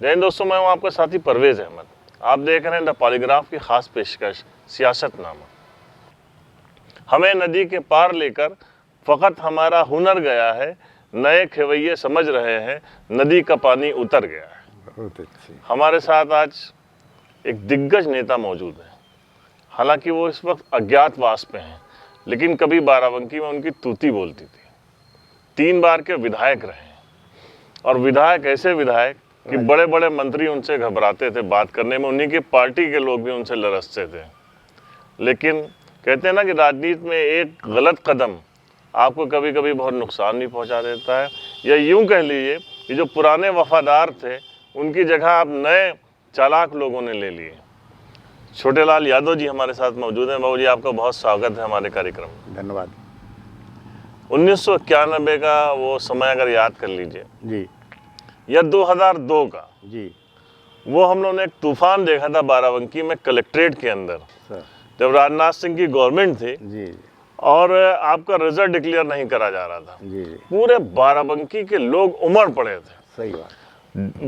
जय हिंद दोस्तों, मैं हूं आपका साथी परवेज अहमद। आप देख रहे हैं द पॉलीग्राफ की खास पेशकश सियासतनामा। हमें नदी के पार लेकर फ़कत हमारा हुनर गया है, नए खेवैये समझ रहे हैं नदी का पानी उतर गया है। बहुत अच्छी। हमारे साथ आज एक दिग्गज नेता मौजूद है। हालांकि वो इस वक्त अज्ञातवास पे हैं, लेकिन कभी बाराबंकी में उनकी तूती बोलती थी। 3 बार के विधायक रहे हैं, और विधायक ऐसे विधायक कि बड़े बड़े मंत्री उनसे घबराते थे बात करने में, उन्हीं की पार्टी के लोग भी उनसे लरसते थे। लेकिन कहते हैं ना कि राजनीति में एक गलत कदम आपको कभी कभी बहुत नुकसान भी पहुंचा देता है, या यूं कह लीजिए कि जो पुराने वफादार थे उनकी जगह आप नए चालाक लोगों ने ले लिए। छोटेलाल यादव जी हमारे साथ मौजूद हैं। बाबू जी, आपका बहुत स्वागत है हमारे कार्यक्रम में। धन्यवाद। 1991 का वो समय अगर याद कर लीजिए जी, या 2002 का जी वो हम लोगों ने एक तूफान देखा था बाराबंकी में कलेक्ट्रेट के अंदर, सर। जब राजनाथ सिंह की गवर्नमेंट थी जी और आपका रिजल्ट डिक्लेयर नहीं करा जा रहा था। जी जी, पूरे बाराबंकी के लोग उमड़ पड़े थे। सही बात।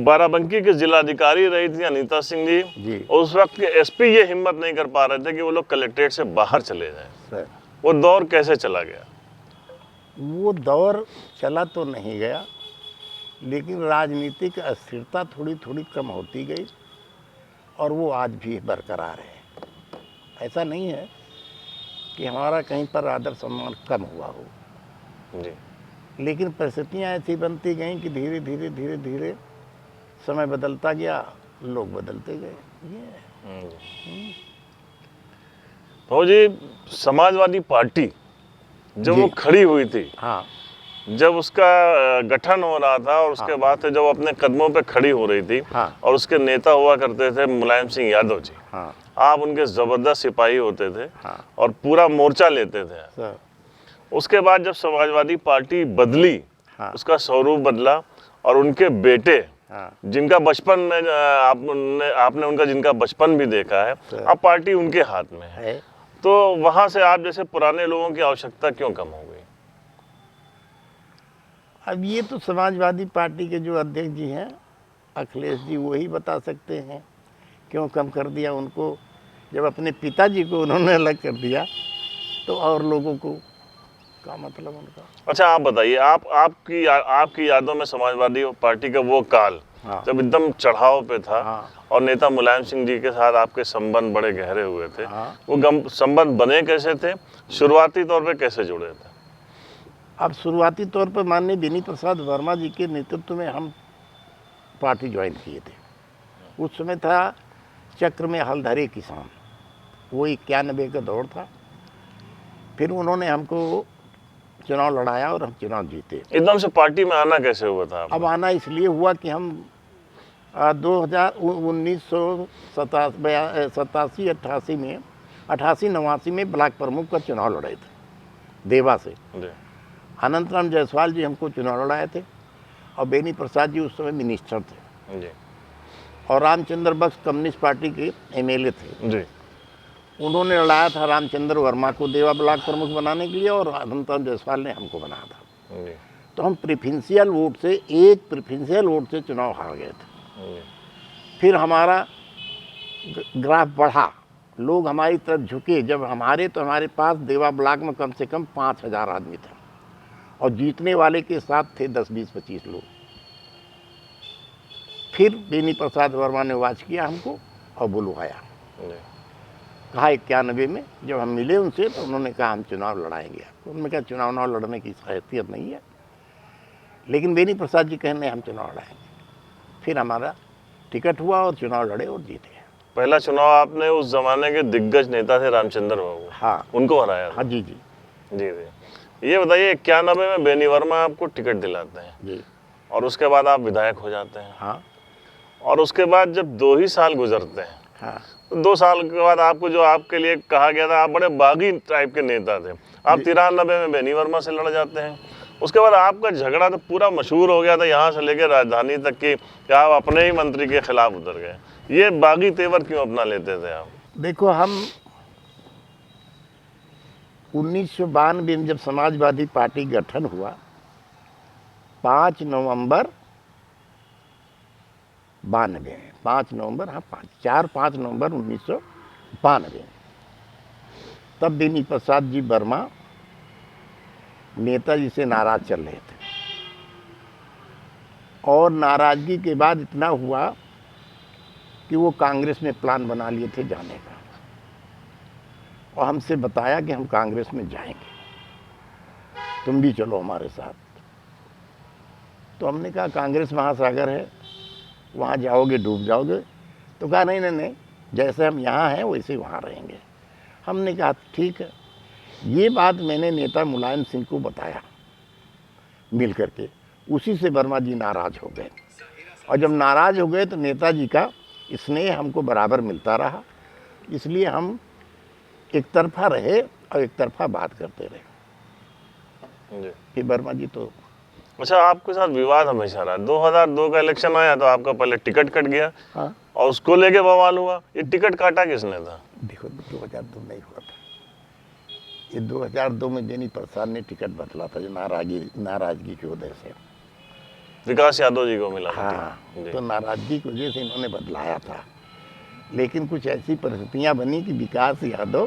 बाराबंकी के जिलाधिकारी रही थी अनीता सिंह जी, जी उस वक्त के एसपी ये हिम्मत नहीं कर पा रहे थे कि वो लोग कलेक्ट्रेट से बाहर चले जाएं। सर, वो दौर कैसे चला गया? वो दौर चला तो नहीं गया, लेकिन राजनीतिक अस्थिरता थोड़ी थोड़ी कम होती गई, और वो आज भी बरकरार है। ऐसा नहीं है कि हमारा कहीं पर आदर सम्मान कम हुआ हो, जी, लेकिन परिस्थितियाँ ऐसी बनती गईं कि धीरे धीरे धीरे धीरे समय बदलता गया, लोग बदलते गए। ये तो जी, समाजवादी पार्टी जब वो खड़ी हुई थी, हाँ, जब उसका गठन हो रहा था और उसके बाद से जब अपने कदमों पे खड़ी हो रही थी, हाँ, और उसके नेता हुआ करते थे मुलायम सिंह यादव जी, हाँ, आप उनके जबरदस्त सिपाही होते थे, हाँ, और पूरा मोर्चा लेते थे। सर। उसके बाद जब समाजवादी पार्टी बदली, हाँ, उसका स्वरूप बदला, और उनके बेटे हाँ, जिनका बचपन में आपने उनका जिनका बचपन भी देखा है, अब पार्टी उनके हाथ में है, तो वहां से आप जैसे पुराने लोगों की आवश्यकता क्यों कम हो गई? अब ये तो समाजवादी पार्टी के जो अध्यक्ष जी हैं अखिलेश जी, वही बता सकते हैं क्यों कम कर दिया उनको। जब अपने पिताजी को उन्होंने अलग कर दिया तो और लोगों को क्या मतलब उनका। अच्छा, आप बताइए, आपकी यादों में समाजवादी पार्टी का वो काल, हाँ, जब एकदम चढ़ाव पे था, हाँ, और नेता मुलायम सिंह जी के साथ आपके संबंध बड़े गहरे हुए थे, हाँ। वो संबंध बने कैसे थे? शुरुआती तौर पे कैसे जुड़े थे? अब शुरुआती तौर पर माननीय बेनी प्रसाद वर्मा जी के नेतृत्व में हम पार्टी ज्वाइन किए थे। उस समय था चक्र में हलधरे किसान, वो 91 का दौर था। फिर उन्होंने हमको चुनाव लड़ाया और हम चुनाव जीते। एकदम से पार्टी में आना कैसे हुआ था आपको? अब आना इसलिए हुआ कि हम 1987-88 में 88-89 में ब्लॉक प्रमुख का चुनाव लड़े थे देवा से। अनंतराम जायसवाल जी हमको चुनाव लड़ाए थे, और बेनी प्रसाद जी उस समय मिनिस्टर थे जी, और रामचंद्र बख्श कम्युनिस्ट पार्टी के एमएलए थे जी, उन्होंने लड़ाया था रामचंद्र वर्मा को देवा ब्लॉक प्रमुख बनाने के लिए, और अनंतराम जायसवाल ने हमको बनाया था। जी, तो हम प्रेफरेंशियल वोट से, एक प्रेफरेंशियल वोट से चुनाव हार गए थे। जी, फिर हमारा ग्राफ बढ़ा, लोग हमारी तरफ झुके। जब हमारे पास देवा ब्लॉक में कम से कम 5000 आदमी था, और जीतने वाले के साथ थे 10, 20, 25 लोग। फिर बेनी प्रसाद वर्मा ने वाच किया हमको और बुलवाया। कहा 91 में जब हम मिले उनसे, तो उन्होंने कहा हम चुनाव लड़ाएंगे। उन्होंने कहा चुनाव लड़ने की हैसियत नहीं है, लेकिन बेनी प्रसाद जी कहने हम चुनाव लड़ाएंगे। फिर हमारा टिकट हुआ और चुनाव लड़े और जीते। पहला चुनाव आपने उस जमाने के दिग्गज नेता थे रामचंद्र बाबू, हाँ, उनको हराया था। हाँ, जी जी जी जी। ये बताइए, 91 में बेनी वर्मा आपको टिकट दिलाते हैं जी, और उसके बाद आप विधायक हो जाते हैं, हाँ, और उसके बाद जब 2 ही साल गुजरते हैं, हाँ, तो 2 साल के बाद आपको जो आपके लिए कहा गया था, आप बड़े बागी टाइप के नेता थे, आप 93 में बेनी वर्मा से लड़ जाते हैं। उसके बाद आपका झगड़ा तो पूरा मशहूर हो गया था, यहाँ से लेकर राजधानी तक की, कि आप अपने ही मंत्री के खिलाफ उतर गए। ये बागी तेवर क्यों अपना लेते थे आप? देखो, हम 1992 में जब समाजवादी पार्टी गठन हुआ, 5 नवंबर 92 में 5 नवंबर, हाँ 4-5 नवंबर 1992। तब बेनी प्रसाद जी वर्मा नेताजी से नाराज चल रहे थे और नाराजगी के बाद इतना हुआ कि वो कांग्रेस में प्लान बना लिए थे जाने का और हमसे बताया कि हम कांग्रेस में जाएंगे, तुम भी चलो हमारे साथ। तो हमने कहा कांग्रेस महासागर है, वहाँ जाओगे डूब जाओगे। तो कहा नहीं नहीं नहीं, जैसे हम यहाँ हैं वैसे वहाँ रहेंगे। हमने कहा ठीक है। ये बात मैंने नेता मुलायम सिंह को बताया मिल करके, उसी से वर्मा जी नाराज हो गए और जब नाराज हो गए तो नेताजी का स्नेह हमको बराबर मिलता रहा, इसलिए हम एक तरफा रहे और एक तरफा बात करते रहे। फिर वर्मा जी तो अच्छा, आपके साथ विवाद हमेशा रहा। 2002 का इलेक्शन आया तो आपका पहले टिकट कट गया। हाँ, और उसको लेके बवाल हुआ। ये टिकट काटा किसने था? देखो 2002 नहीं हुआ था ये, 2002 में बेनी प्रसाद ने टिकट बदला था जो नाराजगी की वजह से। विकास यादव जी को मिला था। हाँ, तो नाराजगी की वजह से इन्होंने बदलाया था, लेकिन कुछ ऐसी परिस्थितियां बनी कि विकास यादव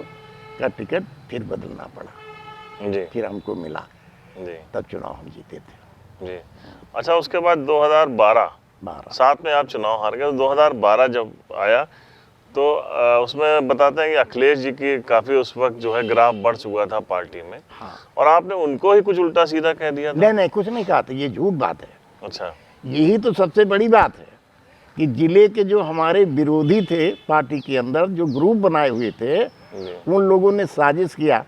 का टिकट फिर बदलना पड़ा जी, फिर हमको मिला जी, तब चुनाव हम जीते थे। जी। अच्छा, उसके बाद 2012 साथ में आप चुनाव हार गए। 2012 जब आया तो उसमें बताते हैं कि अखिलेश जी की काफ़ी उस वक्त जो है ग्राफ बढ़ चुका था पार्टी में। हाँ, और आपने उनको ही कुछ उल्टा सीधा कह दिया था। नहीं नहीं, कुछ नहीं कहा था, ये झूठ बात है। अच्छा, यही तो सबसे बड़ी बात है कि जिले के जो हमारे विरोधी थे पार्टी के अंदर, जो ग्रुप बनाए हुए थे, जी, उन लोगों ने साजिश किया।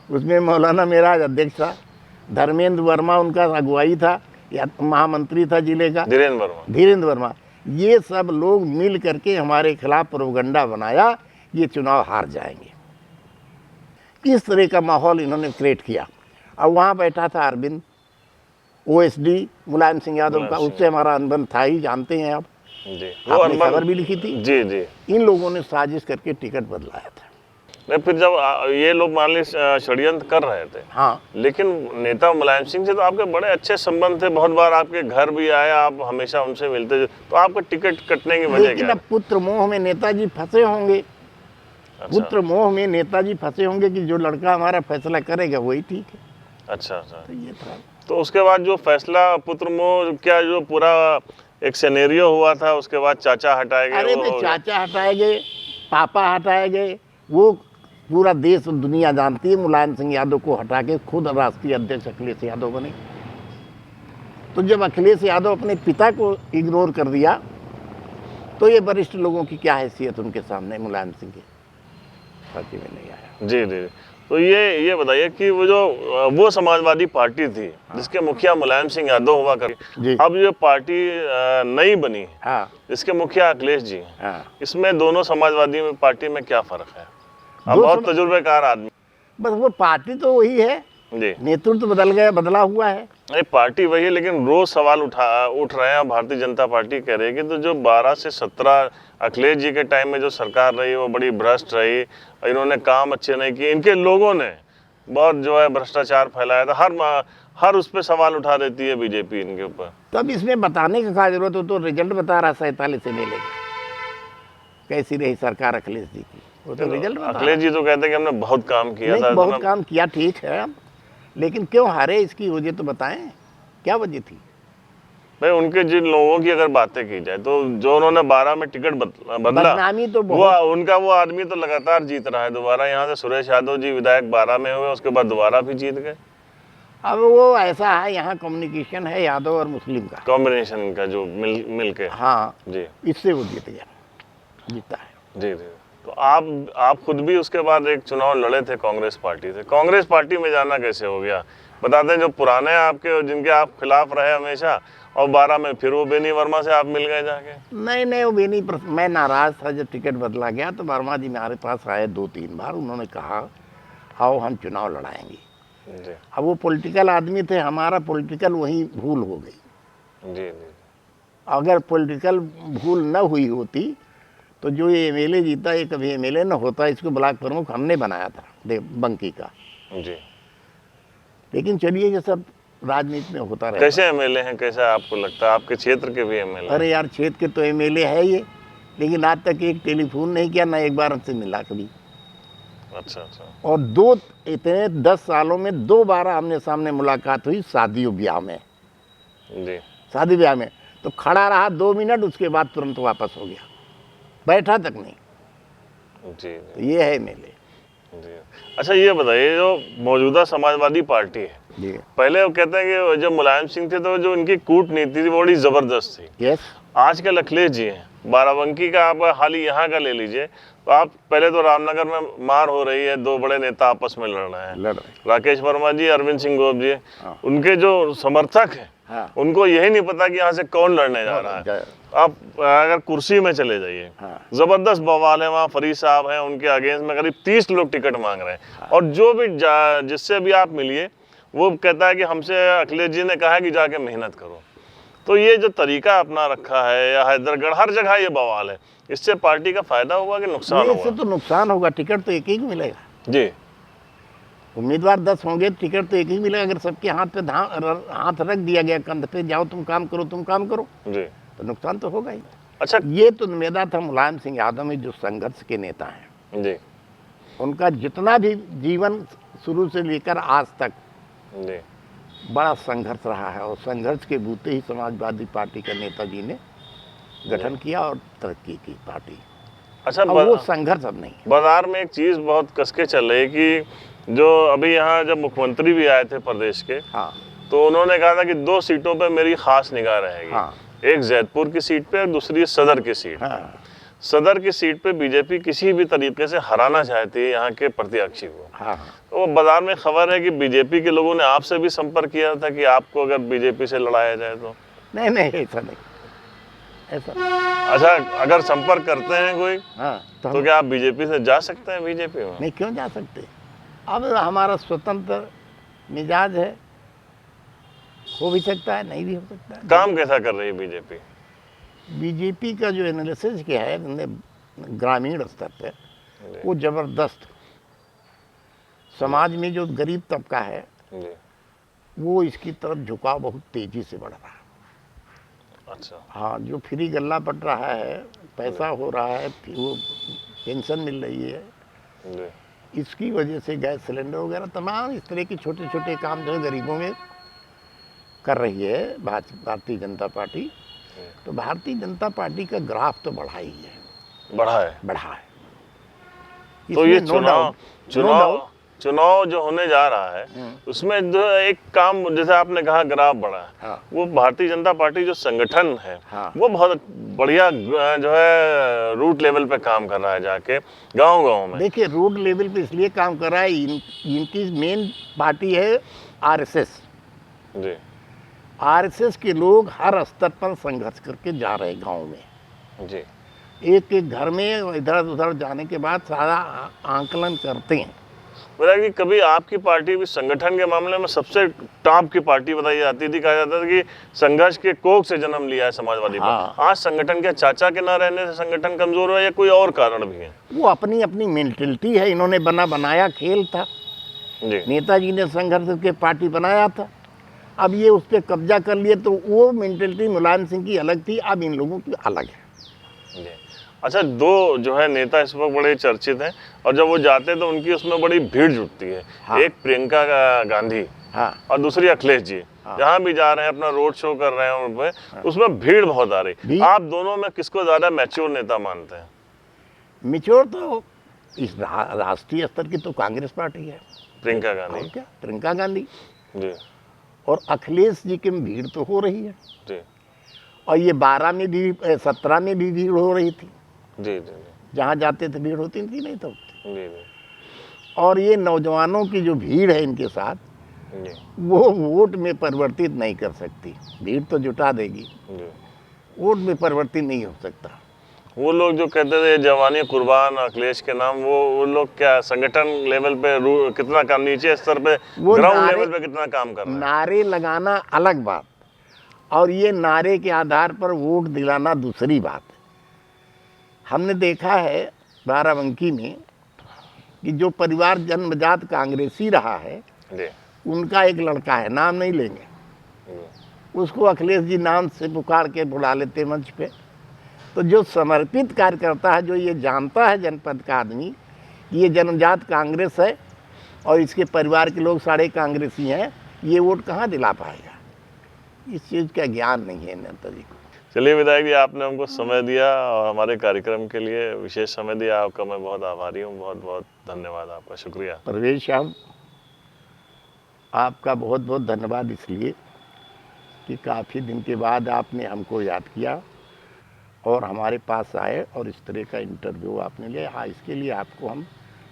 उसमें मौलाना मेराज अध्यक्ष था, धर्मेंद्र वर्मा उनका अगुवाई था, या महामंत्री था जिले का धीरेन्द्र वर्मा। ये सब लोग मिल करके हमारे खिलाफ प्रोपगंडा बनाया, ये चुनाव हार जाएंगे। इस तरह का माहौल इन्होंने क्रिएट किया। अब वहाँ बैठा था अरविंद, ओएसडी मुलायम सिंह यादव का, उससे हमारा अनबन था ही, जानते हैं आप, जी। आपने खबर भी लिखी थी। जी, जी। इन लोगों ने साजिश करके टिकट बदलाया था। नहीं, फिर जब ये लोग मान ली षड्यंत्र कर रहे थे, हाँ, लेकिन नेता मुलायम सिंह से तो आपके बड़े अच्छे संबंध थे, बहुत बार आपके घर भी आए, आप हमेशा उनसे मिलते थे, तो आपका टिकट कटने की वजह लेकिन क्या अब पुत्र मोह में नेताजी फंसे होंगे। अच्छा, पुत्र मोह में नेताजी फंसे होंगे कि जो लड़का हमारा फैसला करेगा वही ठीक है। अच्छा, अच्छा। तो ये था। तो उसके बाद जो फैसला पुत्र मोह, क्या जो पूरा एक सिनेरियो हुआ था, उसके बाद चाचा हटाए गए। अरे भाई, चाचा हटाए गए, पापा हटाए गए, वो पूरा देश और दुनिया जानती है। मुलायम सिंह यादव को हटा के खुद राष्ट्रीय अध्यक्ष अखिलेश यादव बने। तो जब अखिलेश यादव अपने पिता को इग्नोर कर दिया तो ये वरिष्ठ लोगों की क्या हैसियत उनके सामने मुलायम सिंह की पार्टी में नहीं आया। जी, जी। तो ये बताइए कि वो समाजवादी पार्टी थी जिसके मुखिया मुलायम सिंह यादव हुआ करते, अब जो पार्टी नई बनी है, हाँ, इसके मुखिया अखिलेश जी हैं, हाँ, इसमें दोनों समाजवादी में पार्टी में क्या फर्क है? अब बहुत तजुर्बेकार आदमी। बस वो पार्टी तो वही है जी, नेतृत्व बदल गया, बदला हुआ है। नहीं, पार्टी वही है, लेकिन रोज सवाल उठ रहे हैं। भारतीय जनता पार्टी कह रही है कि तो जो 12 से 17 अखिलेश जी के टाइम में जो सरकार रही वो बड़ी भ्रष्ट रही, इन्होंने काम अच्छे नहीं किए, इनके लोगों ने बहुत जो है भ्रष्टाचार फैलाया था। हर उस पर सवाल उठा देती है बीजेपी इनके ऊपर। तब इसमें बताने की क्या जरूरत हो, तो रिजल्ट बता रहा 47 MLA कैसी रही सरकार अखिलेश जी की, वो तो रिजल्ट बता। अखिलेश जी तो कहते हैं कि हमने बहुत काम किया था। बहुत काम किया, ठीक है, लेकिन क्यों हारे इसकी वजह तो बताएं, क्या वजह थी? भाई, उनके जिन लोगों की अगर बातें की जाए तो जो उन्होंने 12 में टिकट बदला, बदनामी तो वो उनका वो आदमी तो लगातार जीत रहा है दोबारा। यहाँ से सुरेश यादव जी विधायक 12 में हुए, उसके बाद दोबारा भी जीत गए। अब वो ऐसा है, यहाँ कम्युनिकेशन है यादव और मुस्लिम का, कॉम्बिनेशन का जो मिल के, हाँ जी, इससे वो जीत गया, जीता है। जी, जी। तो आप खुद भी उसके बाद एक चुनाव लड़े थे कांग्रेस पार्टी से। कांग्रेस पार्टी में जाना कैसे हो गया? बताते हैं जो पुराने आपके, जिनके आप खिलाफ रहे हमेशा, और 12 में फिर वो बेनी वर्मा से आप मिल गए जाके। नहीं, वो बेनी, मैं नाराज था जब टिकट बदला गया तो वर्मा जी मेरे पास आए 2-3 बार, उन्होंने कहा आओ हम चुनाव लड़ाएंगे। जी, अब वो पॉलिटिकल आदमी थे, हमारा पॉलिटिकल वही भूल हो गई। जी, जी। अगर पॉलिटिकल भूल न हुई होती तो जो ये MLA जीता, ये कभी MLA न होता। इसको ब्लॉक प्रमुख हमने बनाया था बंकी का। जी। लेकिन चलिए, ये सब राजनीति में होता रहता कैसे एमएलए हैं, कैसा आपको लगता है? आपके क्षेत्र के भी एमएलए? अरे यार, क्षेत्र के तो एमएलए है ये, लेकिन आज तक एक टेलीफोन नहीं किया, ना एक बार हमसे मिला कभी। अच्छा अच्छा। और इतने 10 सालों में 2 बार आमने सामने मुलाकात हुई, शादी ब्याह में। जी शादी ब्याह में तो खड़ा रहा 2 मिनट, उसके बाद तुरंत वापस हो गया, बैठा तक नहीं। जी तो ये है एमएलए जी। अच्छा ये बताइए, जो मौजूदा समाजवादी पार्टी है, जी। पहले वो कहते हैं कि जब मुलायम सिंह थे तो जो इनकी कूटनीति थी वो बड़ी जबरदस्त थी। यस। आजकल अखिलेश जी हैं, बाराबंकी का आप हाल ही यहाँ का ले लीजिए, तो आप पहले तो रामनगर में मार हो रही है, 2 बड़े नेता आपस में लड़ रहे हैं, राकेश वर्मा जी, अरविंद सिंह गोप जी। हाँ। उनके जो समर्थक हैं, हाँ। उनको यही नहीं पता कि यहाँ से कौन लड़ने जा रहा है। आप अगर कुर्सी में चले जाइए, हाँ। जबरदस्त बवाल है वहाँ। फरीद साहब हैं, उनके अगेंस्ट में करीब 30 लोग टिकट मांग रहे हैं। हाँ। और जो भी जिससे भी आप मिलिए, वो कहता है कि हमसे अखिलेश जी ने कहा है कि जाके मेहनत करो। तो ये जो तरीका अपना रखा है, या हैदरगढ़, हर जगह ये बवाल है, इससे पार्टी का फायदा होगा कि नुकसान होगा? इससे तो नुकसान होगा, टिकट तो एक ही मिलेगा जी। उम्मीदवार 10 होंगे, टिकट तो एक ही मिलेगा। अगर सबके हाथ पे हाथ रख दिया गया कंध पे, जाओ तुम काम करो, तुम काम करो, जी। तो नुकसान तो होगा ही। अच्छा, ये तो निवेदा था मुलायम सिंह यादव में, जो संघर्ष के नेता हैं। जी उनका जितना भी जीवन शुरू से लेकर आज तक जी बड़ा संघर्ष रहा है, और संघर्ष के बूते ही समाजवादी पार्टी का नेताजी ने गठन किया और तरक्की की पार्टी। अच्छा, अब वो संघर्ष अब नहीं है। बाजार में एक चीज बहुत कसके चल रही है कि जो अभी यहाँ जब मुख्यमंत्री भी आए थे प्रदेश के, हाँ। तो उन्होंने कहा था कि 2 सीटों पे मेरी खास निगाह रहेगी। हाँ। एक जैतपुर की सीट पे और दूसरी सदर की सीट। हाँ। सदर की सीट पे बीजेपी किसी भी तरीके से हराना चाहती है यहाँ के प्रत्याशी को। हाँ। तो बाजार में खबर है कि बीजेपी के लोगों ने आपसे भी संपर्क किया था कि आपको अगर बीजेपी से लड़ाया जाए तो? नहीं नहीं, ऐसा नहीं, ऐसा। अच्छा, अगर संपर्क करते हैं कोई, हाँ, तो क्या आप बीजेपी से जा सकते हैं बीजेपी में? नहीं, क्यों जा सकते? अब हमारा स्वतंत्र मिजाज है, हो भी सकता है, नहीं भी हो सकता है। काम कैसा कर रही है बीजेपी? बीजेपी का जो एनालिसिस किया है ग्रामीण स्तर पे, वो जबरदस्त। समाज में जो गरीब तबका है, वो इसकी तरफ झुकाव बहुत तेजी से बढ़ रहा है। अच्छा। हाँ, जो फ्री गल्ला पट रहा है, पैसा हो रहा है, वो पेंशन मिल रही है, इसकी वजह से गैस सिलेंडर वगैरह तमाम इस तरह के छोटे छोटे काम जो है गरीबों में कर रही है भारतीय जनता पार्टी। तो भारतीय जनता पार्टी का ग्राफ तो बढ़ा ही है, बढ़ा है। तो ये चुनाव जो होने जा रहा है, उसमें जो एक काम, जैसे आपने कहा ग्राफ बढ़ा है, हाँ। वो भारतीय जनता पार्टी जो संगठन है, हाँ। वो बहुत बढ़िया जो है रूट लेवल पे काम कर रहा है, जाके गांव में। देखिए, रूट लेवल पे इसलिए काम कर रहा है, इनकी मेन पार्टी है आरएसएस। जी। आरएसएस के लोग हर स्तर पर संघर्ष करके जा रहे हैं गाँव में। जी। एक एक घर में इधर उधर जाने के बाद सारा आंकलन करते हैं। मेरा कि कभी आपकी पार्टी भी संगठन के मामले में सबसे टॉप की पार्टी बताई जाती थी, कहा जाता था कि संघर्ष के कोख से जन्म लिया है समाजवादी पार्टी। आज संगठन के चाचा के न रहने से संगठन कमजोर हुआ, या कोई और कारण भी है? वो अपनी अपनी मेंटलिटी है, इन्होंने बनाया खेल था। जी। नेताजी ने संघर्ष के पार्टी बनाया था, अब ये उस पर कब्जा कर लिए, तो वो मेंटलिटी मुलायम सिंह की अलग थी, अब इन लोगों की अलग है। अच्छा, 2 जो है नेता इस वक्त बड़े चर्चित हैं, और जब वो जाते हैं तो उनकी उसमें बड़ी भीड़ जुटती है। हाँ। एक प्रियंका गांधी, हाँ। और दूसरी अखिलेश जी। हाँ। जहाँ भी जा रहे हैं, अपना रोड शो कर रहे हैं उन हाँ। उसमें भीड़ बहुत आ रही। आप दोनों में किसको ज्यादा मैच्योर नेता मानते हैं? मैच्योर तो इस राष्ट्रीय स्तर की तो कांग्रेस पार्टी है, प्रियंका गांधी। क्या प्रियंका गांधी जी। और अखिलेश जी की भीड़ तो हो रही है जी। और ये 12 में भी 17 में भी भीड़ हो रही थी। जी जी। जहाँ जाते थे भीड़ होती थी, नहीं तो होती। जी जी। और ये नौजवानों की जो भीड़ है इनके साथ, वो वोट में परिवर्तित नहीं कर सकती। भीड़ तो जुटा देगी, वोट में परिवर्तित नहीं हो सकता। वो लोग जो कहते थे जवानी कुर्बान अखिलेश के नाम, वो लोग क्या संगठन लेवल पे कितना काम, नीचे स्तर पे ग्राउंड लेवल पे कितना काम कर रहे हैं? नारे लगाना अलग बात, और ये नारे के आधार पर वोट दिलाना दूसरी बात है। हमने देखा है बाराबंकी में कि जो परिवार जन्मजात कांग्रेसी रहा है, उनका एक लड़का है, नाम नहीं लेंगे, उसको अखिलेश जी नाम से पुकार के बुला लेते मंच पे। तो जो समर्पित कार्यकर्ता है, जो ये जानता है जनपद का आदमी ये जन्मजात कांग्रेस है और इसके परिवार के लोग सारे कांग्रेसी हैं, ये वोट कहाँ दिला पाएगा? इस चीज़ का ज्ञान नहीं है नेता जी को। चलिए विधायक जी, आपने हमको समय दिया और हमारे कार्यक्रम के लिए विशेष समय दिया, आपका मैं बहुत आभारी हूँ। बहुत बहुत धन्यवाद आपका, शुक्रिया। परवेश साहब, आपका बहुत बहुत धन्यवाद इसलिए कि काफ़ी दिन के बाद आपने हमको याद किया और हमारे पास आए और इस तरह का इंटरव्यू आपने लिया। हाँ, इसके लिए आपको हम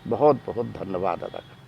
बहुत बहुत धन्यवाद अदा करते हैं।